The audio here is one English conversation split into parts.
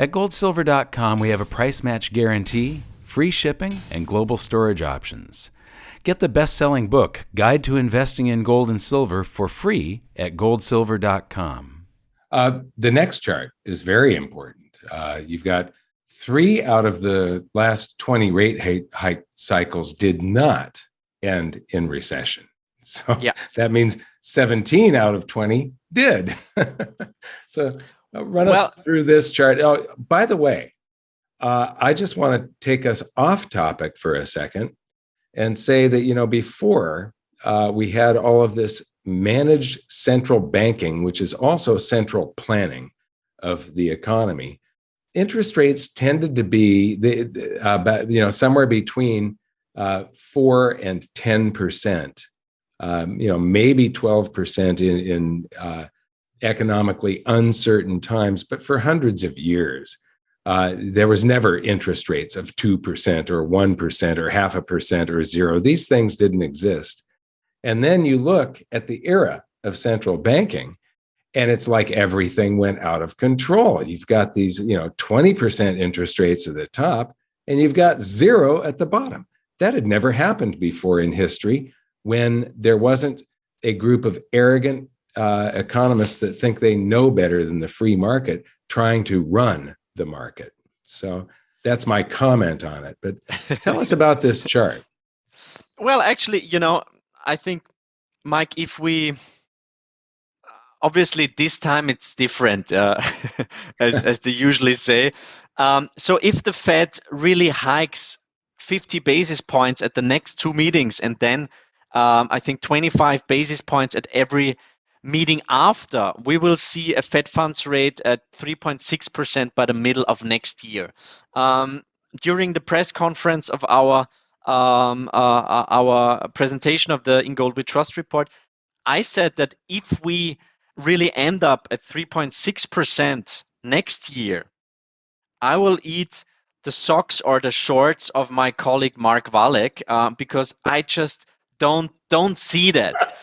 At goldsilver.com, we have a price match guarantee, free shipping, and global storage options. Get the best-selling book, Guide to Investing in Gold and Silver, for free at goldsilver.com. The next chart is very important. You've got 3 out of the last 20 rate hike cycles did not end in recession. So that means 17 out of 20 did. So run us through this chart. Oh, by the way, I just want to take us off topic for a second and say that, before we had all of this managed central banking, which is also central planning of the economy, interest rates tended to be somewhere between 4 and 10%, maybe 12% in economically uncertain times, but for hundreds of years, there was never interest rates of 2% or 1% or 0.5% or 0. These things didn't exist. And then you look at the era of central banking, and it's like everything went out of control. You've got these, 20% interest rates at the top, and you've got 0 at the bottom. That had never happened before in history, when there wasn't a group of arrogant economists that think they know better than the free market trying to run the market. So that's my comment on it. But tell us about this chart. Well, actually, I think, Mike, if we obviously this time it's different, as they usually say. So if the Fed really hikes 50 basis points at the next 2 meetings, and then I think 25 basis points at every meeting after, we will see a Fed funds rate at 3.6% by the middle of next year. During the press conference of our presentation of the In Gold We Trust report, I said that if we really end up at 3.6% next year, I will eat the socks or the shorts of my colleague Mark Walek, because I just don't see that.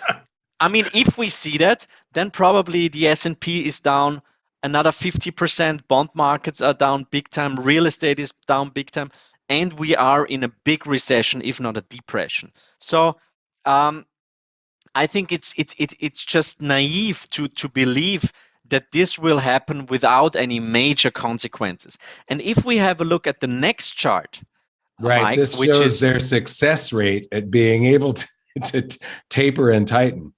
I mean, if we see that, then probably the S&P is down another 50%, bond markets are down big time, real estate is down big time, and we are in a big recession, if not a depression. So I think it's just naive to believe that this will happen without any major consequences. And if we have a look at the next chart, right, Mike, this shows their success rate at being able to taper and tighten.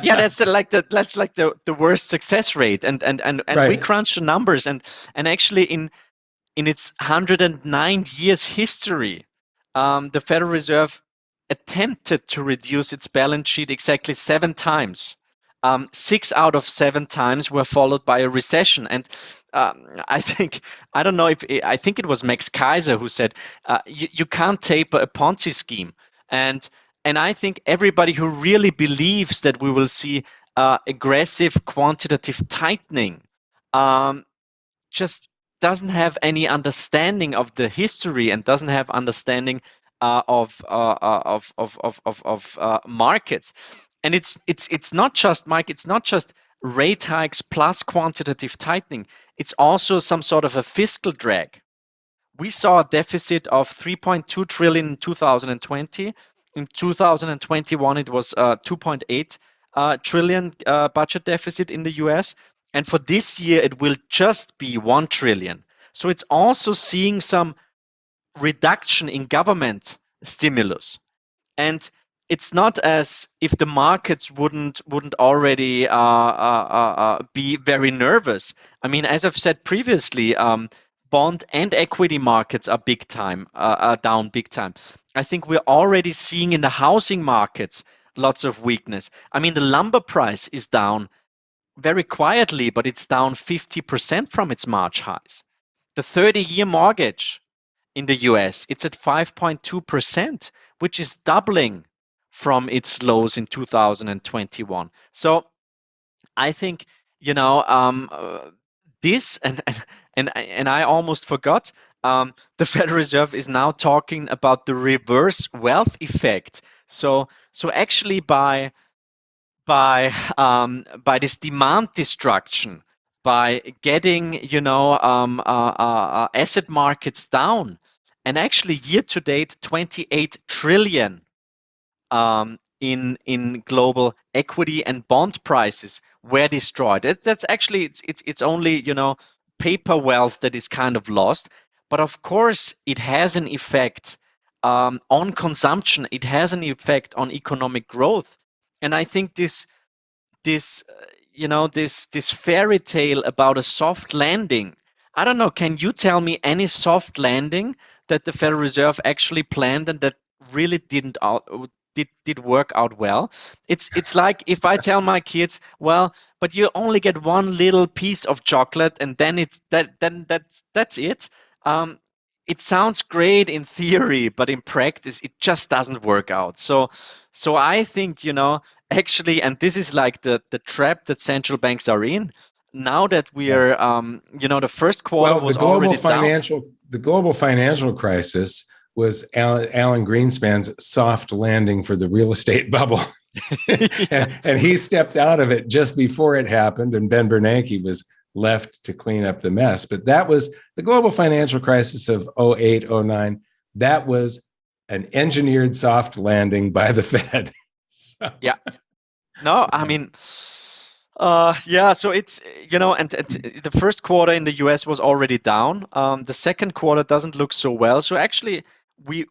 Yeah, that's like the worst success rate, and right. We crunch the numbers, and actually in its 109 years history, the Federal Reserve attempted to reduce its balance sheet exactly 7 times. 6 out of 7 times were followed by a recession, and I think it was Max Kaiser who said you can't taper a Ponzi scheme, and I think everybody who really believes that we will see aggressive quantitative tightening just doesn't have any understanding of the history and doesn't have understanding of markets. And it's not just, Mike, it's not just rate hikes plus quantitative tightening. It's also some sort of a fiscal drag. We saw a deficit of 3.2 trillion in 2020. In 2021, it was 2.8 trillion budget deficit in the US. And for this year, it will just be 1 trillion. So it's also seeing some reduction in government stimulus. And it's not as if the markets wouldn't already be very nervous. I mean, as I've said previously, bond and equity markets are down big time. I think we're already seeing in the housing markets lots of weakness. I mean, the lumber price is down very quietly, but it's down 50% from its March highs. The 30-year mortgage in the US, it's at 5.2%, which is doubling from its lows in 2021. So I think, this, and I almost forgot, the Federal Reserve is now talking about the reverse wealth effect. So actually by this demand destruction, by getting, asset markets down. And actually, year to date, 28 trillion in global equity and bond prices were destroyed. That's actually it's only paper wealth that is kind of lost, but of course it has an effect on consumption. It has an effect on economic growth, and I think this fairy tale about a soft landing. I don't know. Can you tell me any soft landing that the Federal Reserve actually planned and that really did work out well? It's like if I tell my kids, well, but you only get one little piece of chocolate and then that's it. It sounds great in theory, but in practice it just doesn't work out. So I think, actually, and this is like the trap that central banks are in. Now that we are, the first quarter was already down. The global financial crisis was Alan Greenspan's soft landing for the real estate bubble. and he stepped out of it just before it happened, and Ben Bernanke was left to clean up the mess. But that was the global financial crisis of 08, 09. That was an engineered soft landing by the Fed. So. Yeah. No, I mean, so it's, and the first quarter in the US was already down. The second quarter doesn't look so well. So actually, we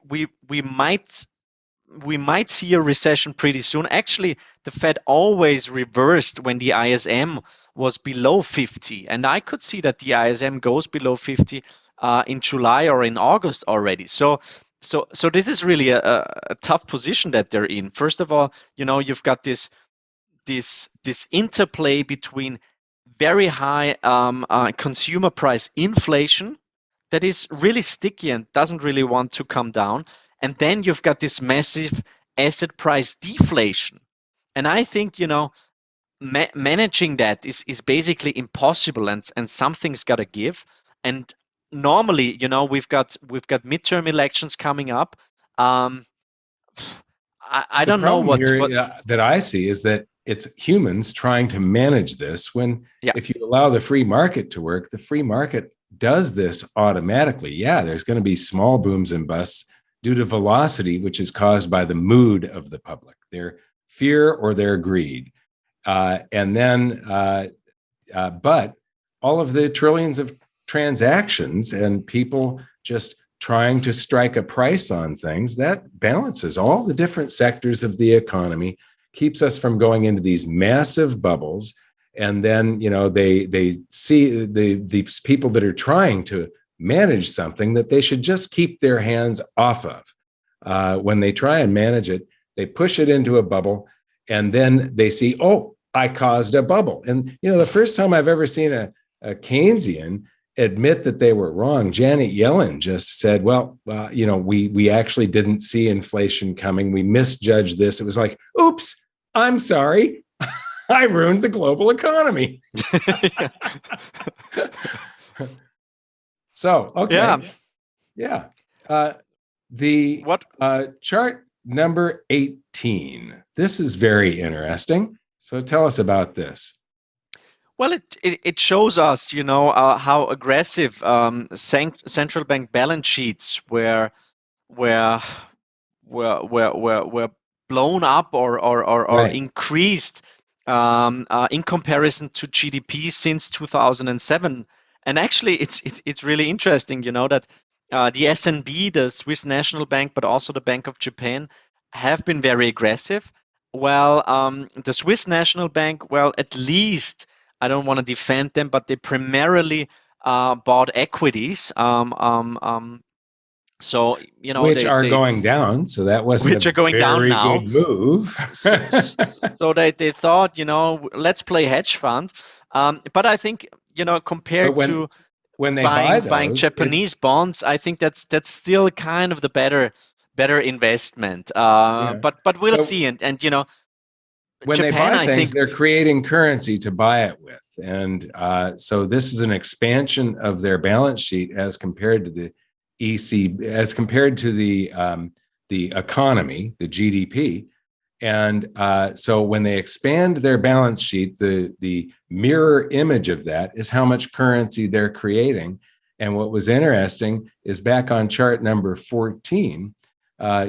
might see a recession pretty soon. Actually, the Fed always reversed when the ISM was below 50, and I could see that the ISM goes below 50 in July or in August already. So this is really a tough position that they're in. First of all, you've got this interplay between very high consumer price inflation that is really sticky and doesn't really want to come down. And then you've got this massive asset price deflation. And I think, managing that is basically impossible, and something's got to give. And normally, we've got midterm elections coming up. I don't know what that I see is that it's humans trying to manage this. When if you allow the free market to work, the free market does this automatically. Yeah, there's going to be small booms and busts due to velocity, which is caused by the mood of the public, their fear or their greed. But all of the trillions of transactions and people just trying to strike a price on things, that balances all the different sectors of the economy, keeps us from going into these massive bubbles. And then, they see these people that are trying to manage something that they should just keep their hands off of. When they try and manage it, they push it into a bubble, and then they see, oh, I caused a bubble. And, the first time I've ever seen a Keynesian admit that they were wrong, Janet Yellen just said, well, we actually didn't see inflation coming. We misjudged this. It was like, oops, I'm sorry. I ruined the global economy. So, okay. Yeah. Chart number 18. This is very interesting. So tell us about this. Well, it shows us, how aggressive central bank balance sheets were blown up or increased in comparison to GDP since 2007. And actually, it's really interesting, that the SNB, the Swiss National Bank, but also the Bank of Japan, have been very aggressive. Well, the Swiss National Bank, at least, I don't want to defend them, but they primarily bought equities. So which are going down. So that wasn't a very good move. So they thought, let's play hedge fund. But I think compared to when they buying Japanese bonds, I think that's still kind of the better investment. But we'll see. And when Japan, they buy things, they're creating currency to buy it with. And so this is an expansion of their balance sheet as compared to the as compared to the economy, the GDP. And so when they expand their balance sheet, the mirror image of that is how much currency they're creating. And what was interesting is back on chart number 14,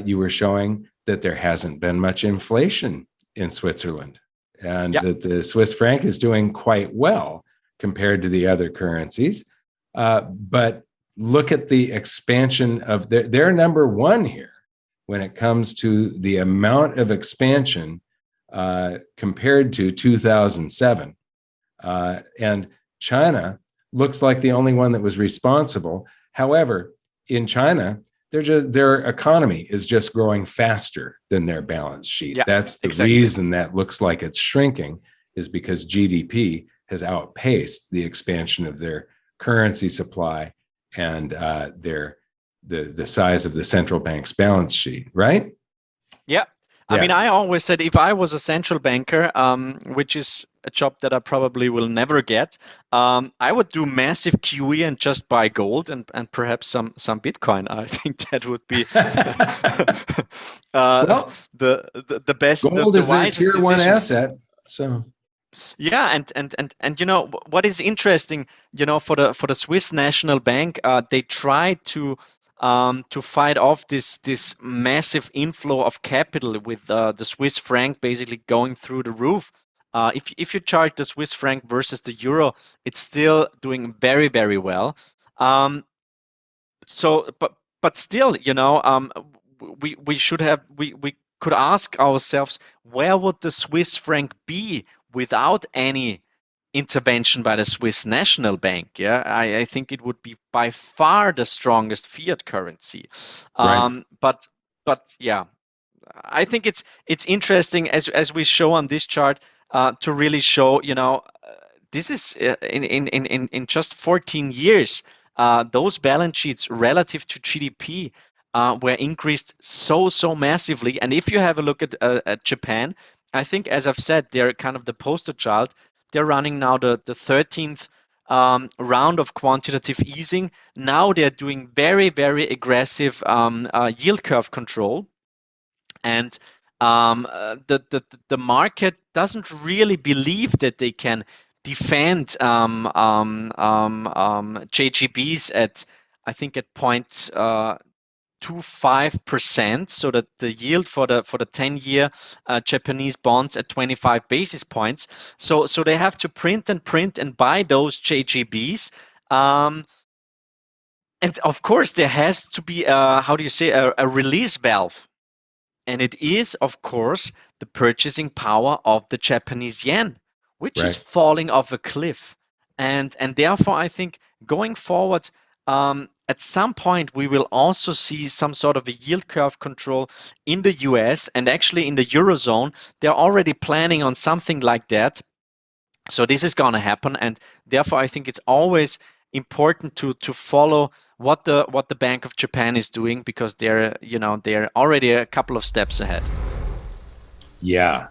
you were showing that there hasn't been much inflation in Switzerland, and that the Swiss franc is doing quite well compared to the other currencies. But look at the expansion of their number one here when it comes to the amount of expansion compared to 2007. And China looks like the only one that was responsible. However, in China, their economy is just growing faster than their balance sheet. That's the reason that looks like it's shrinking, is because GDP has outpaced the expansion of their currency supply and the size of the central bank's balance sheet, right? Yeah. I mean, I always said if I was a central banker, which is a job that I probably will never get, I would do massive QE and just buy gold and perhaps some Bitcoin. I think that would be the best. Gold is their tier one asset. So yeah, and you know what is interesting, you know, for the Swiss National Bank, they try to fight off this massive inflow of capital with the Swiss franc basically going through the roof. If you chart the Swiss franc versus the euro, it's still doing very, very well. So, but still, you know, we could ask ourselves, where would the Swiss franc be without any intervention by the Swiss National Bank? Yeah, I think it would be by far the strongest fiat currency. But yeah, I think it's interesting as we show on this chart to really show, you know, this is in just 14 years, those balance sheets relative to GDP were increased so massively. And if you have a look at Japan, I think, as I've said, they're kind of the poster child. They're running now the 13th round of quantitative easing. Now they're doing very, very aggressive yield curve control. And the market doesn't really believe that they can defend JGBs at, I think, at 0.25%, so that the yield for the 10-year Japanese bonds at 25 basis points. So they have to print and buy those JGBs. And of course, there has to be a release valve. And it is, of course, the purchasing power of the Japanese yen, which is falling off a cliff. And therefore, I think going forward, at some point, we will also see some sort of a yield curve control in the US, and actually in the Eurozone. They're already planning on something like that. So this is going to happen. And therefore, I think it's always important to follow what the Bank of Japan is doing, because they're already a couple of steps ahead. Yeah,